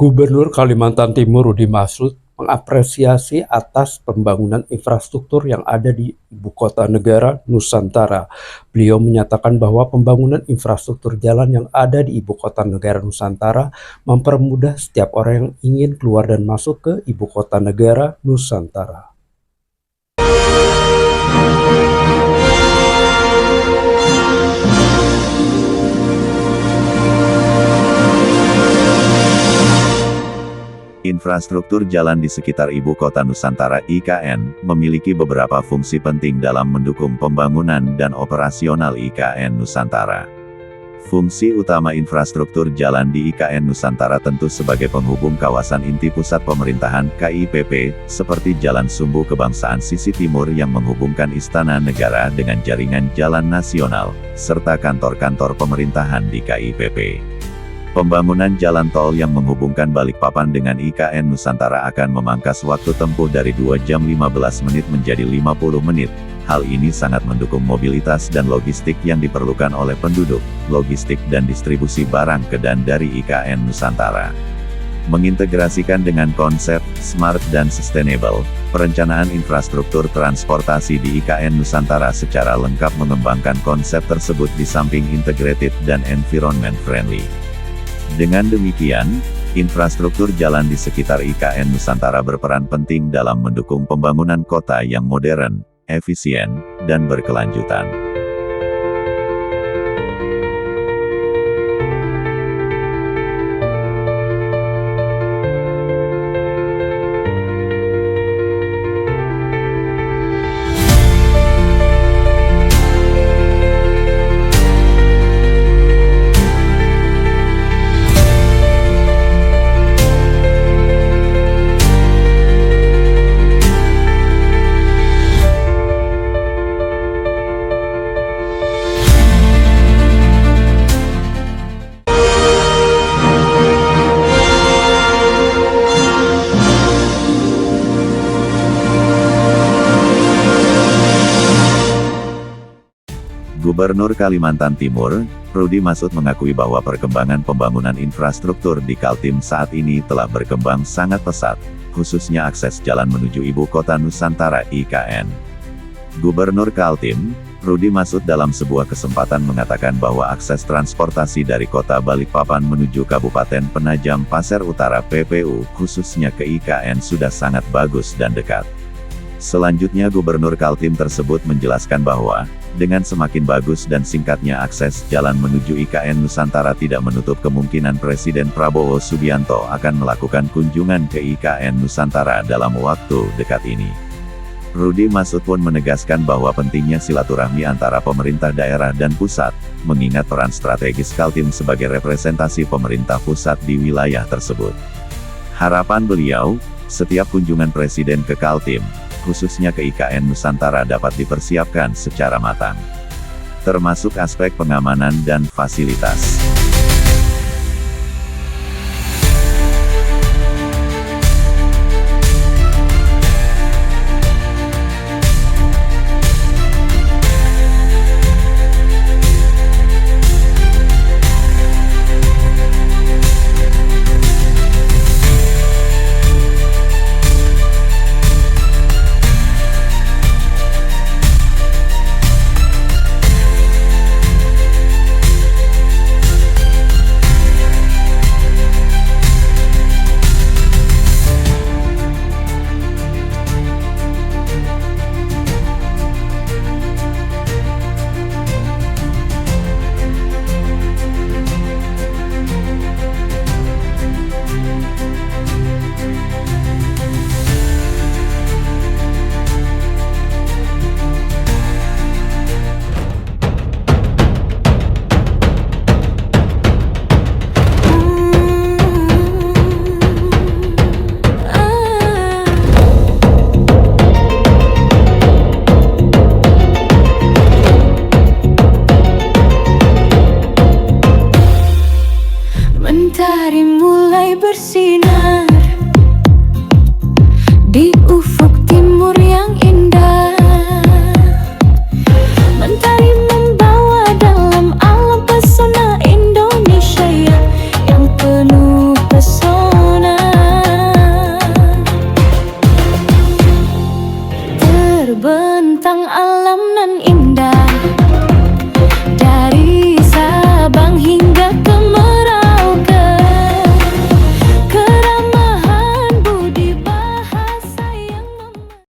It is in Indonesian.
Gubernur Kalimantan Timur Rudy Marsudi mengapresiasi atas pembangunan infrastruktur yang ada di ibu kota negara Nusantara. Beliau menyatakan bahwa pembangunan infrastruktur jalan yang ada di ibu kota negara Nusantara mempermudah setiap orang yang ingin keluar dan masuk ke ibu kota negara Nusantara. Infrastruktur jalan di sekitar Ibu Kota Nusantara (IKN) memiliki beberapa fungsi penting dalam mendukung pembangunan dan operasional IKN Nusantara. Fungsi utama infrastruktur jalan di IKN Nusantara tentu sebagai penghubung kawasan inti pusat pemerintahan (KIPP), seperti Jalan Sumbu Kebangsaan sisi timur yang menghubungkan Istana Negara dengan jaringan jalan nasional, serta kantor-kantor pemerintahan di KIPP. Pembangunan jalan tol yang menghubungkan Balikpapan dengan IKN Nusantara akan memangkas waktu tempuh dari 2 jam 15 menit menjadi 50 menit. Hal ini sangat mendukung mobilitas dan logistik yang diperlukan oleh penduduk, logistik dan distribusi barang ke dan dari IKN Nusantara. Mengintegrasikan dengan konsep smart dan sustainable, perencanaan infrastruktur transportasi di IKN Nusantara secara lengkap mengembangkan konsep tersebut di samping integrated dan environment friendly. Dengan demikian, infrastruktur jalan di sekitar IKN Nusantara berperan penting dalam mendukung pembangunan kota yang modern, efisien, dan berkelanjutan. Gubernur Kalimantan Timur, Rudy Marsudi mengakui bahwa perkembangan pembangunan infrastruktur di Kaltim saat ini telah berkembang sangat pesat, khususnya akses jalan menuju Ibu Kota Nusantara (IKN). Gubernur Kaltim, Rudy Marsudi dalam sebuah kesempatan mengatakan bahwa akses transportasi dari kota Balikpapan menuju Kabupaten Penajam Pasir Utara (PPU), khususnya ke IKN sudah sangat bagus dan dekat. Selanjutnya Gubernur Kaltim tersebut menjelaskan bahwa, dengan semakin bagus dan singkatnya akses jalan menuju IKN Nusantara tidak menutup kemungkinan Presiden Prabowo Subianto akan melakukan kunjungan ke IKN Nusantara dalam waktu dekat ini. Rudy Marsudi pun menegaskan bahwa pentingnya silaturahmi antara pemerintah daerah dan pusat, mengingat peran strategis Kaltim sebagai representasi pemerintah pusat di wilayah tersebut. Harapan beliau, setiap kunjungan Presiden ke Kaltim, khususnya ke IKN Nusantara dapat dipersiapkan secara matang, termasuk aspek pengamanan dan fasilitas. Mentari mulai bersinar.